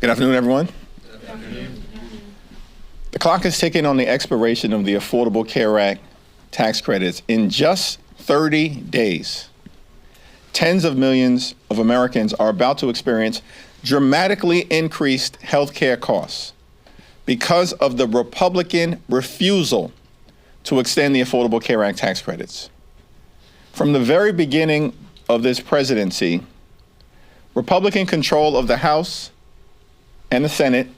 Good afternoon, everyone. The clock is ticking on the expiration of the Affordable Care Act tax credits. In just 30 days, tens of millions of Americans are about to experience dramatically increased health care costs because of the Republican refusal to extend the Affordable Care Act tax credits. From the very beginning of this presidency, Republican control of the House and the Senate,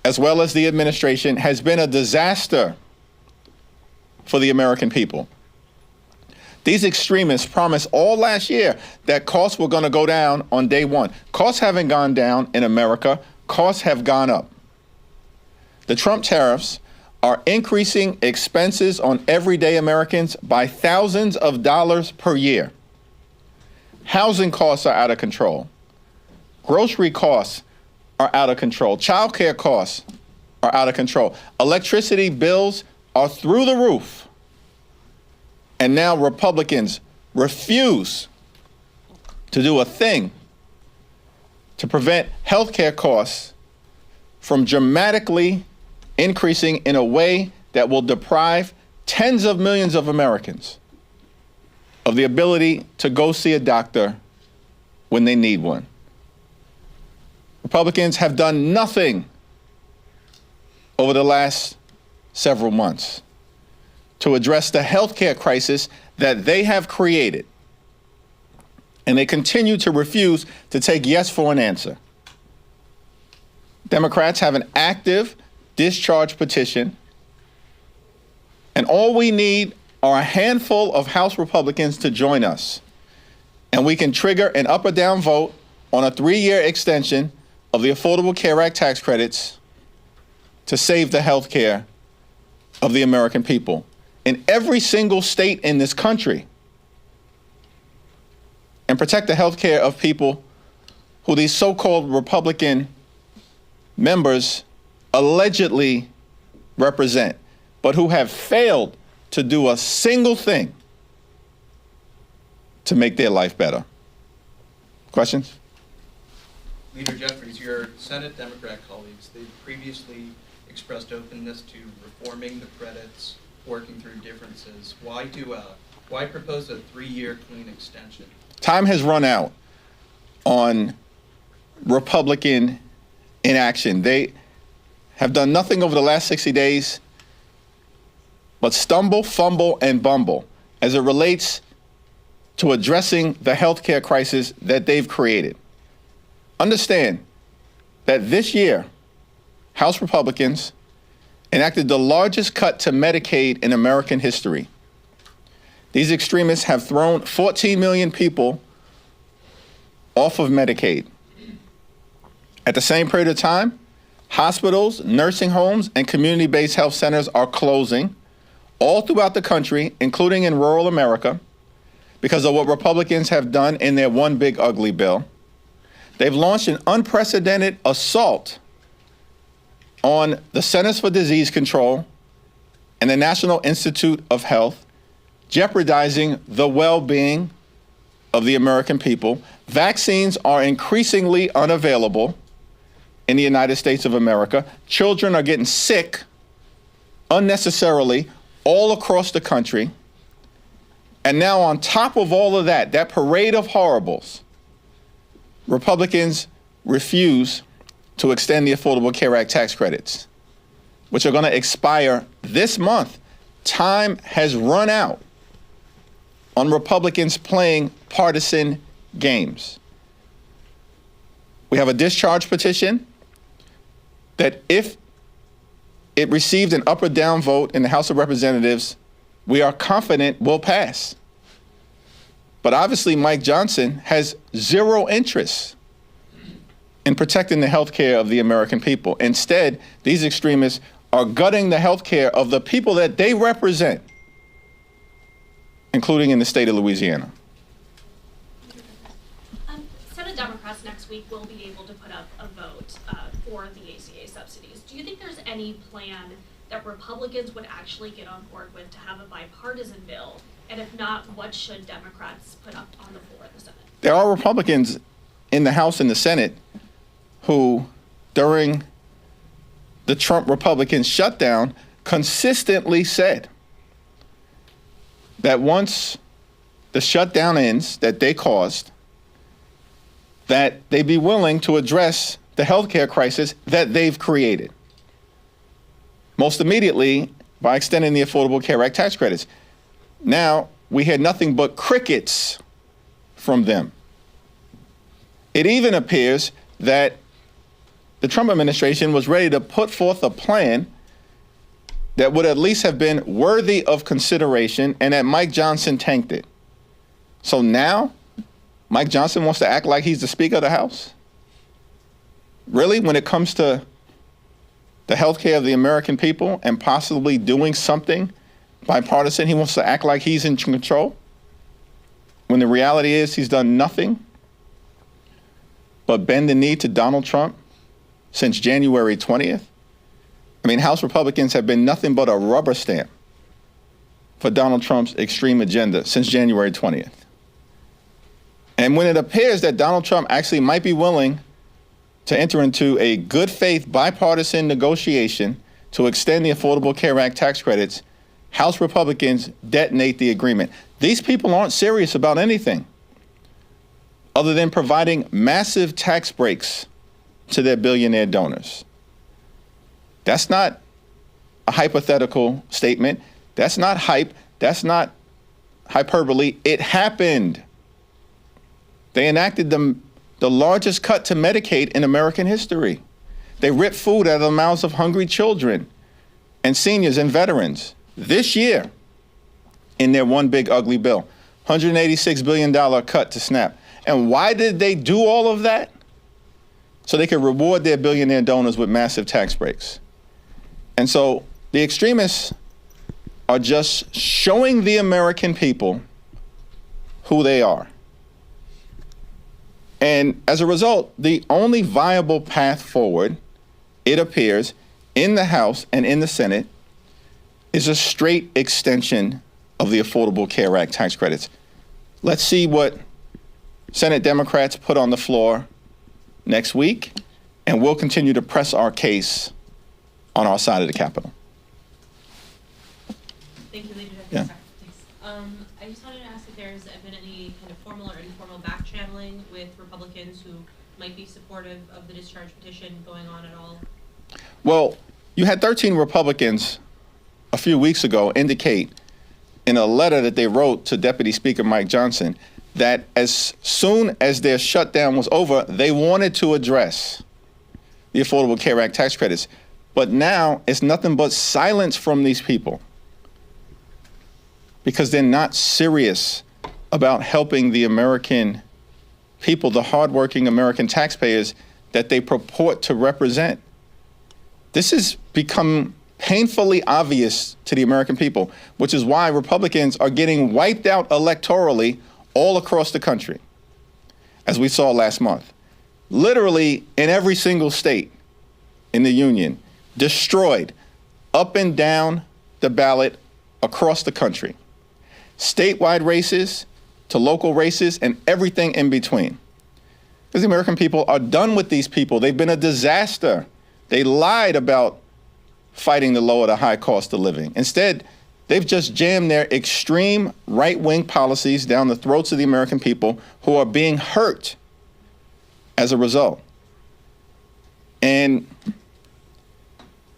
as well as the administration, has been a disaster for the American people. These extremists promised all last year that costs were going to go down on day one. Costs haven't gone down in America. Costs have gone up. The Trump tariffs are increasing expenses on everyday Americans by thousands of dollars per year. Housing costs are out of control. Grocery costs are out of control. Child care costs are out of control. Electricity bills are through the roof. And now Republicans refuse to do a thing to prevent health care costs from dramatically increasing in a way that will deprive tens of millions of Americans of the ability to go see a doctor when they need one. Republicans have done nothing over the last several months to address the health care crisis that they have created. And they continue to refuse to take yes for an answer. Democrats have an active discharge petition, and all we need are a handful of House Republicans to join us, and we can trigger an up or down vote on a 3-year extension of the Affordable Care Act tax credits to save the health care of the American people in every single state in this country, and protect the health care of people who these so-called Republican members allegedly represent, but who have failed to do a single thing to make their life better. Questions? Leader Jeffries, your Senate Democrat colleagues, they've previously expressed openness to reforming the credits, working through differences. Why propose a 3-year clean extension? Time has run out on Republican inaction. They have done nothing over the last 60 days but stumble, fumble, and bumble as it relates to addressing the health care crisis that they've created. Understand that this year, House Republicans enacted the largest cut to Medicaid in American history. These extremists have thrown 14 million people off of Medicaid. At the same period of time, hospitals, nursing homes, and community-based health centers are closing all throughout the country, including in rural America, because of what Republicans have done in their one big ugly bill. They've launched an unprecedented assault on the Centers for Disease Control and the National Institute of Health, jeopardizing the well-being of the American people. Vaccines are increasingly unavailable in the United States of America. Children are getting sick unnecessarily all across the country. And now on top of all of that, that parade of horribles, Republicans refuse to extend the Affordable Care Act tax credits, which are going to expire this month. Time has run out on Republicans playing partisan games. We have a discharge petition that, if it received an up or down vote in the House of Representatives, we are confident will pass. But obviously, Mike Johnson has zero interest in protecting the health care of the American people. Instead, these extremists are gutting the health care of the people that they represent, including in the state of Louisiana. Senate Democrats next week will be able to put up a vote for the ACA subsidies. Do you think there's any plan that Republicans would actually get on board with to have a bipartisan bill? And if not, what should Democrats put up on the floor of the Senate? There are Republicans in the House and the Senate who during the Trump Republican shutdown consistently said that once the shutdown ends that they caused, that they'd be willing to address the healthcare crisis that they've created. Most immediately by extending the Affordable Care Act tax credits. Now, we had nothing but crickets from them. It even appears that the Trump administration was ready to put forth a plan that would at least have been worthy of consideration, and that Mike Johnson tanked it. So now, Mike Johnson wants to act like he's the Speaker of the House? Really, when it comes to the health care of the American people and possibly doing something bipartisan, he wants to act like he's in control? When the reality is he's done nothing but bend the knee to Donald Trump since January 20th? I mean, House Republicans have been nothing but a rubber stamp for Donald Trump's extreme agenda since January 20th. And when it appears that Donald Trump actually might be willing to enter into a good faith bipartisan negotiation to extend the Affordable Care Act tax credits, House Republicans detonate the agreement. These people aren't serious about anything other than providing massive tax breaks to their billionaire donors. That's not a hypothetical statement. That's not hype. That's not hyperbole. It happened. They enacted the largest cut to Medicaid in American history. They ripped food out of the mouths of hungry children and seniors and veterans this year in their one big ugly bill. $186 billion cut to SNAP. And why did they do all of that? So they could reward their billionaire donors with massive tax breaks. And so the extremists are just showing the American people who they are. And as a result, the only viable path forward, it appears, in the House and in the Senate, is a straight extension of the Affordable Care Act tax credits. Let's see what Senate Democrats put on the floor next week, and we'll continue to press our case on our side of the Capitol. Thank you, Leader Jeffries. Yeah. I just wanted to ask if there's been any kind of formal or informal back channeling with Republicans who might be supportive of the discharge petition going on at all? Well, you had 13 Republicans a few weeks ago indicate in a letter that they wrote to Deputy Speaker Mike Johnson that as soon as their shutdown was over, they wanted to address the Affordable Care Act tax credits. But now it's nothing but silence from these people because they're not serious about helping the American people, the hardworking American taxpayers that they purport to represent. This has become painfully obvious to the American people, which is why Republicans are getting wiped out electorally all across the country, as we saw last month. Literally in every single state in the union, destroyed up and down the ballot across the country. Statewide races to local races and everything in between. Because the American people are done with these people. They've been a disaster. They lied about fighting to lower the high cost of living. Instead, they've just jammed their extreme right-wing policies down the throats of the American people who are being hurt as a result. And,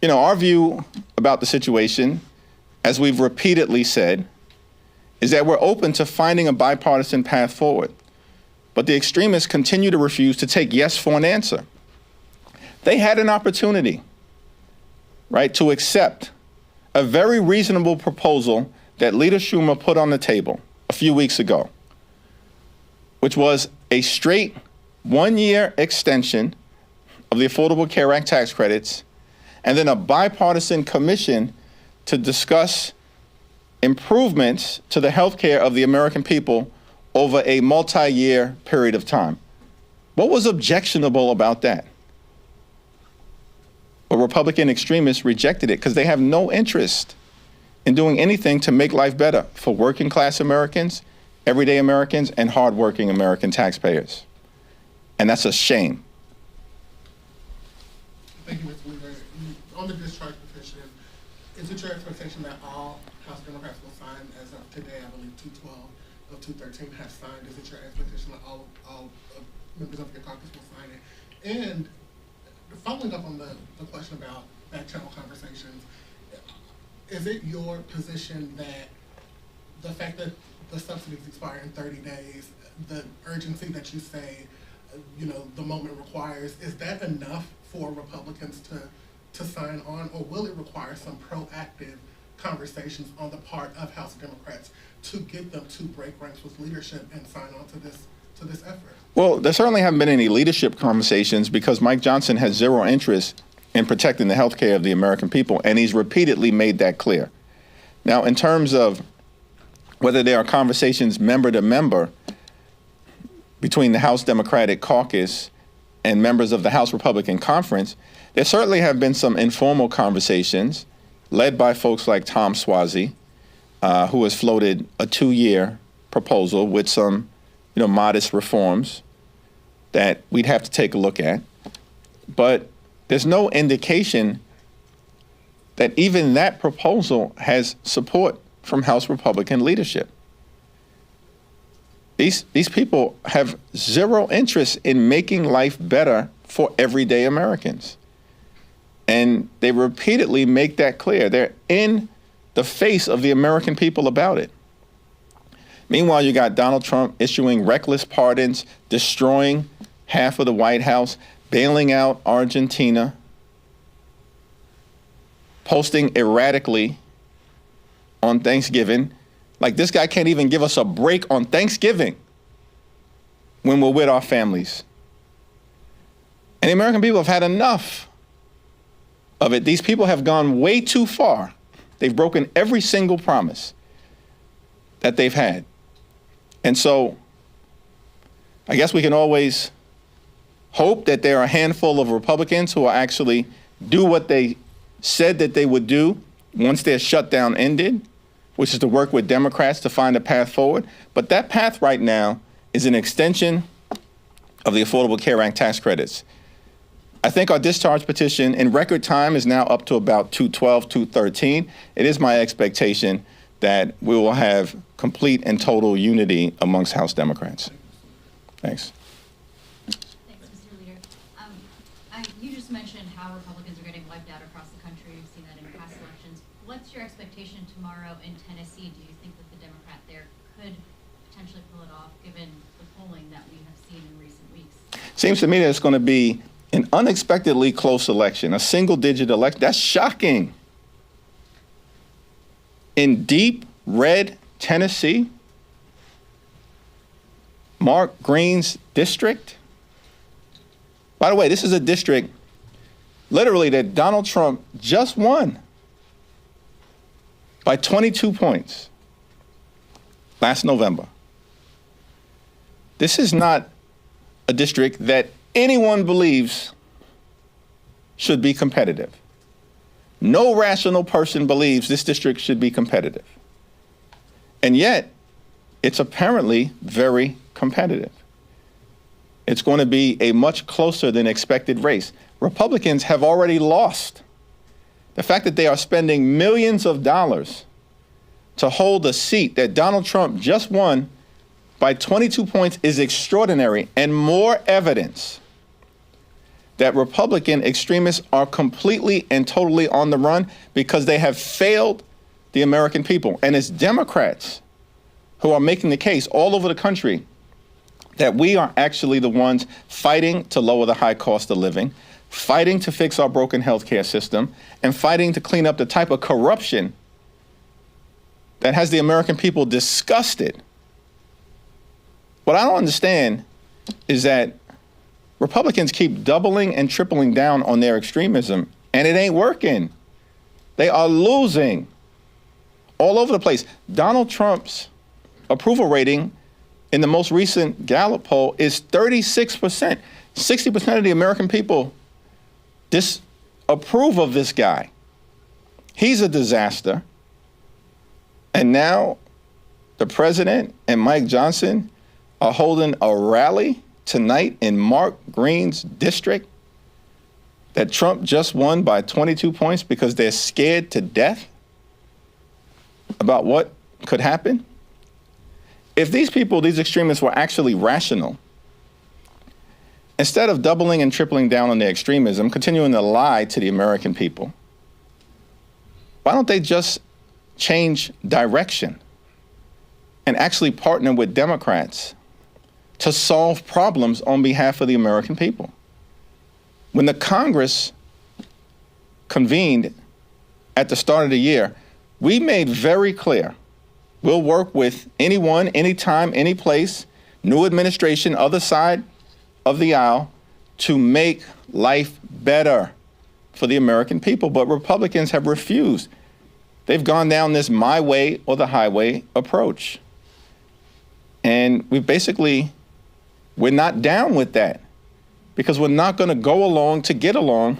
you know, our view about the situation, as we've repeatedly said, is that we're open to finding a bipartisan path forward. But the extremists continue to refuse to take yes for an answer. They had an opportunity, right, to accept a very reasonable proposal that Leader Schumer put on the table a few weeks ago, which was a straight one-year extension of the Affordable Care Act tax credits, and then a bipartisan commission to discuss improvements to the health care of the American people over a multi-year period of time. What was objectionable about that? But Republican extremists rejected it because they have no interest in doing anything to make life better for working class Americans, everyday Americans, and hardworking American taxpayers. And that's a shame. Thank you, Ms. Weaver. On the discharge petition, is it your expectation that all House Democrats will sign as of today? I believe 212 of 213 have signed. Is it your expectation that all members of your caucus will sign it? And following up on the question about back channel conversations, is it your position that the fact that the subsidies expire in 30 days, the urgency that you say, the moment requires, is that enough for Republicans to sign on, or will it require some proactive conversations on the part of House Democrats to get them to break ranks with leadership and sign on to this effort? Well, there certainly haven't been any leadership conversations because Mike Johnson has zero interest in protecting the health care of the American people, and he's repeatedly made that clear. Now, in terms of whether there are conversations member to member between the House Democratic Caucus and members of the House Republican Conference, there certainly have been some informal conversations led by folks like Tom Suozzi, who has floated a 2-year proposal with some modest reforms that we'd have to take a look at. But there's no indication that even that proposal has support from House Republican leadership. These people have zero interest in making life better for everyday Americans. And they repeatedly make that clear. They're in the face of the American people about it. Meanwhile, you got Donald Trump issuing reckless pardons, destroying half of the White House, bailing out Argentina, posting erratically on Thanksgiving. Like, this guy can't even give us a break on Thanksgiving when we're with our families. And the American people have had enough of it. These people have gone way too far. They've broken every single promise that they've had. And so I guess we can always hope that there are a handful of Republicans who will actually do what they said that they would do once their shutdown ended, which is to work with Democrats to find a path forward. But that path right now is an extension of the Affordable Care Act tax credits. I think our discharge petition in record time is now up to about 212, 213. It is my expectation that we will have complete and total unity amongst House Democrats. Thanks. Thanks, Mr. Leader. You just mentioned how Republicans are getting wiped out across the country. We've seen that in past elections. What's your expectation tomorrow in Tennessee? Do you think that the Democrat there could potentially pull it off, given the polling that we have seen in recent weeks? Seems to me that it's going to be an unexpectedly close election, a single-digit election. That's shocking. In deep red Tennessee, Mark Green's district. By the way, this is a district literally that Donald Trump just won by 22 points last November. This is not a district that anyone believes should be competitive. No rational person believes this district should be competitive. And yet, it's apparently very competitive. It's going to be a much closer than expected race. Republicans have already lost. The fact that they are spending millions of dollars to hold a seat that Donald Trump just won by 22 points is extraordinary, and more evidence that Republican extremists are completely and totally on the run because they have failed the American people. And it's Democrats who are making the case all over the country that we are actually the ones fighting to lower the high cost of living, fighting to fix our broken healthcare system, and fighting to clean up the type of corruption that has the American people disgusted. What I don't understand is that Republicans keep doubling and tripling down on their extremism, and it ain't working. They are losing all over the place. Donald Trump's approval rating in the most recent Gallup poll is 36%. 60% of the American people disapprove of this guy. He's a disaster. And now the president and Mike Johnson are holding a rally tonight in Mark Green's district that Trump just won by 22 points because they're scared to death about what could happen? If these people, these extremists, were actually rational, instead of doubling and tripling down on their extremism, continuing to lie to the American people, why don't they just change direction and actually partner with Democrats to solve problems on behalf of the American people? When the Congress convened at the start of the year, we made very clear we'll work with anyone, anytime, any place, new administration, other side of the aisle, to make life better for the American people. But Republicans have refused. They've gone down this my way or the highway approach. And we're not down with that, because we're not going to go along to get along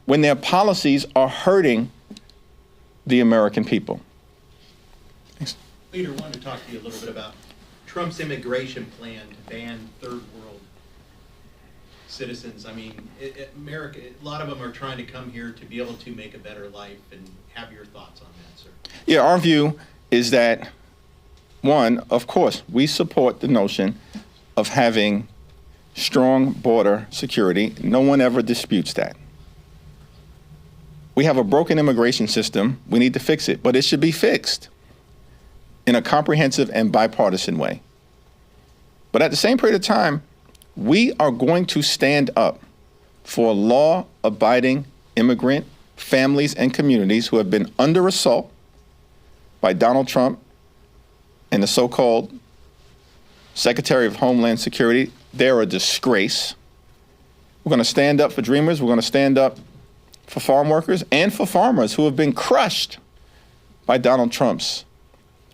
when their policies are hurting the American people. Thanks. Leader, I wanted to talk to you a little bit about Trump's immigration plan to ban third world citizens. I mean, America, a lot of them are trying to come here to be able to make a better life, and have your thoughts on that, sir. Yeah, our view is that, one, of course, we support the notion of having strong border security. No one ever disputes that. We have a broken immigration system. We need to fix it, but it should be fixed in a comprehensive and bipartisan way. But at the same period of time, we are going to stand up for law-abiding immigrant families and communities who have been under assault by Donald Trump and the so-called Secretary of Homeland Security. They're a disgrace. We're going to stand up for dreamers. We're going to stand up for farm workers and for farmers who have been crushed by Donald Trump's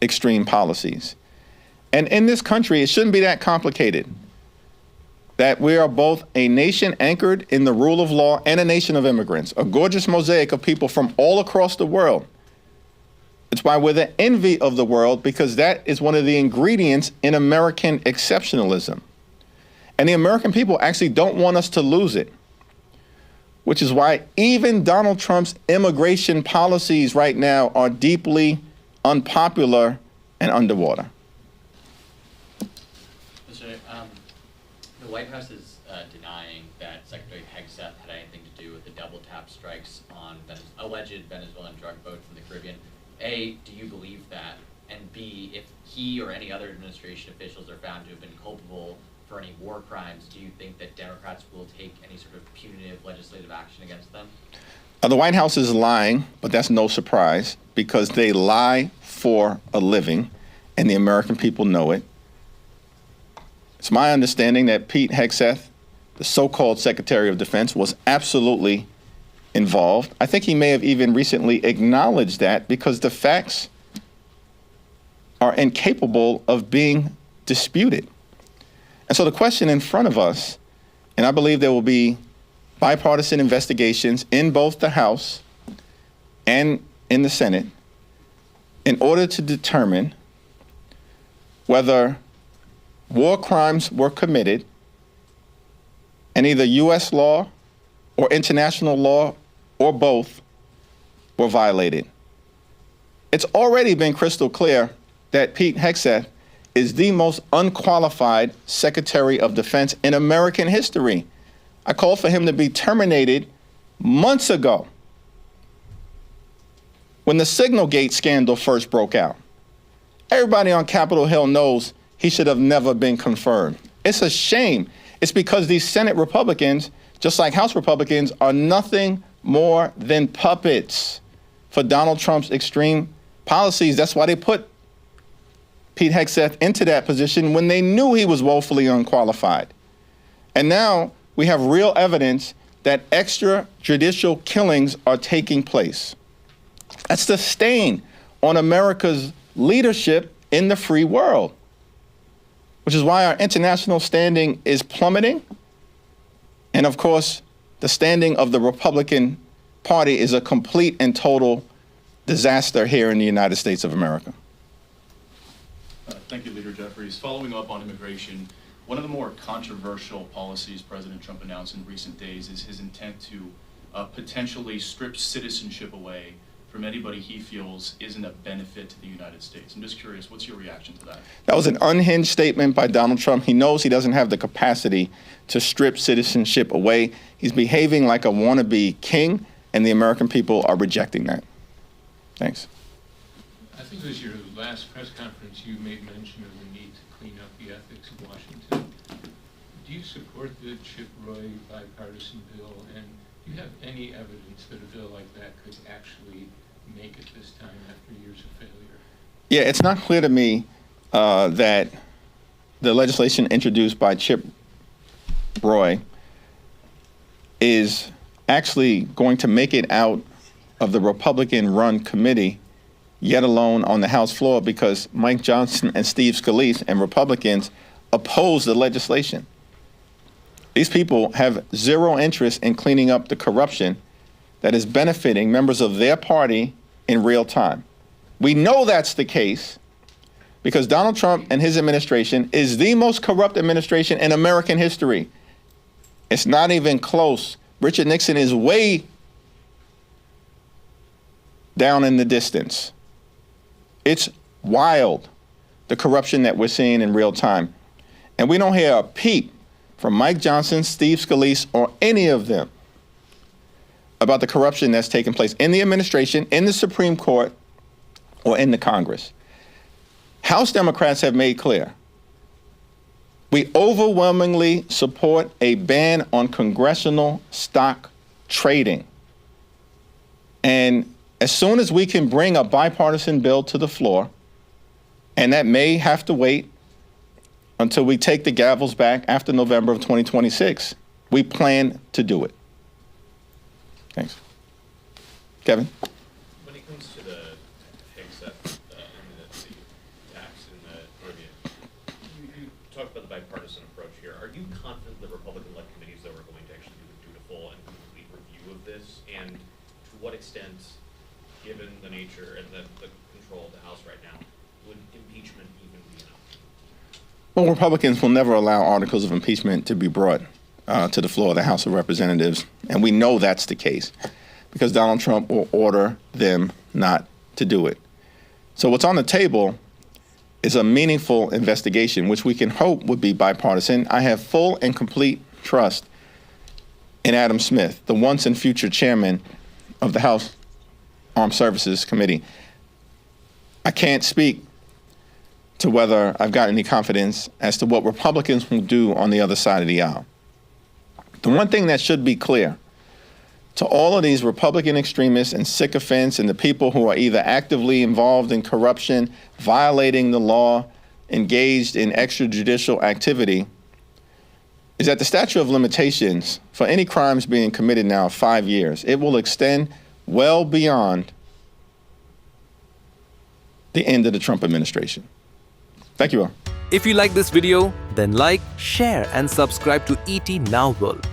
extreme policies. And in this country, it shouldn't be that complicated, that we are both a nation anchored in the rule of law and a nation of immigrants, a gorgeous mosaic of people from all across the world. It's why we're the envy of the world, because that is one of the ingredients in American exceptionalism. And the American people actually don't want us to lose it, which is why even Donald Trump's immigration policies right now are deeply unpopular and underwater. The White House is denying that Secretary Hegseth had anything to do with the double tap strikes on alleged Venezuelan drug boats in the Caribbean. A, do you believe that? And B, if he or any other administration officials are found to have been culpable for any war crimes, do you think that Democrats will take any sort of punitive legislative action against them? The White House is lying, but that's no surprise, because they lie for a living, and the American people know it. It's my understanding that Pete Hegseth, the so-called Secretary of Defense, was absolutely involved. I think he may have even recently acknowledged that, because the facts are incapable of being disputed. And so the question in front of us, and I believe there will be bipartisan investigations in both the House and in the Senate, in order to determine whether war crimes were committed and either U.S. law or international law or both were violated. It's already been crystal clear that Pete Hegseth is the most unqualified Secretary of Defense in American history. I called for him to be terminated months ago when the Signalgate scandal first broke out. Everybody on Capitol Hill knows he should have never been confirmed. It's a shame. It's because these Senate Republicans, just like House Republicans, are nothing more than puppets for Donald Trump's extreme policies. That's why they put Pete Hegseth into that position when they knew he was woefully unqualified. And now we have real evidence that extrajudicial killings are taking place. That's the stain on America's leadership in the free world, which is why our international standing is plummeting. And of course, the standing of the Republican Party is a complete and total disaster here in the United States of America. Thank you, Leader Jeffries. Following up on immigration, one of the more controversial policies President Trump announced in recent days is his intent to potentially strips citizenship away from anybody he feels isn't a benefit to the United States. I'm just curious, what's your reaction to that? That was an unhinged statement by Donald Trump. He knows he doesn't have the capacity to strip citizenship away. He's behaving like a wannabe king, and the American people are rejecting that. Thanks. I think it was your last press conference you made mention of the need to clean up the ethics of Washington. Do you support the Chip Roy bipartisan bill, and do you have any evidence that a bill like that could actually make it this time after years of failure? Yeah, it's not clear to me that the legislation introduced by Chip Roy is actually going to make it out of the Republican-run committee, yet alone on the House floor, because Mike Johnson and Steve Scalise and Republicans oppose the legislation. These people have zero interest in cleaning up the corruption that is benefiting members of their party in real time. We know that's the case because Donald Trump and his administration is the most corrupt administration in American history. It's not even close. Richard Nixon is way down in the distance. It's wild, the corruption that we're seeing in real time. And we don't hear a peep from Mike Johnson, Steve Scalise, or any of them about the corruption that's taking place in the administration, in the Supreme Court, or in the Congress. House Democrats have made clear we overwhelmingly support a ban on congressional stock trading. And as soon as we can bring a bipartisan bill to the floor, and that may have to wait until we take the gavels back after November of 2026, we plan to do it. Thanks. Kevin? When it comes to the Hegseth and the tax in the Caribbean, you talked about the bipartisan approach here. Are you confident the Republican-led committees that are going to actually do a dutiful and complete review of this? And to what extent, given the nature and the control of the House right now, would impeachment even be enough? Well, Republicans will never allow articles of impeachment to be brought to the floor of the House of Representatives, and we know that's the case because Donald Trump will order them not to do it. So what's on the table is a meaningful investigation, which we can hope would be bipartisan. I have full and complete trust in Adam Smith, the once and future chairman of the House Armed Services Committee. I can't speak to whether I've got any confidence as to what Republicans will do on the other side of the aisle. The one thing that should be clear to all of these Republican extremists and sycophants and the people who are either actively involved in corruption, violating the law, engaged in extrajudicial activity, is that the statute of limitations for any crimes being committed now are 5 years. It will extend well beyond the end of the Trump administration. Thank you all. If you like this video, then like, share and subscribe to ET Now World.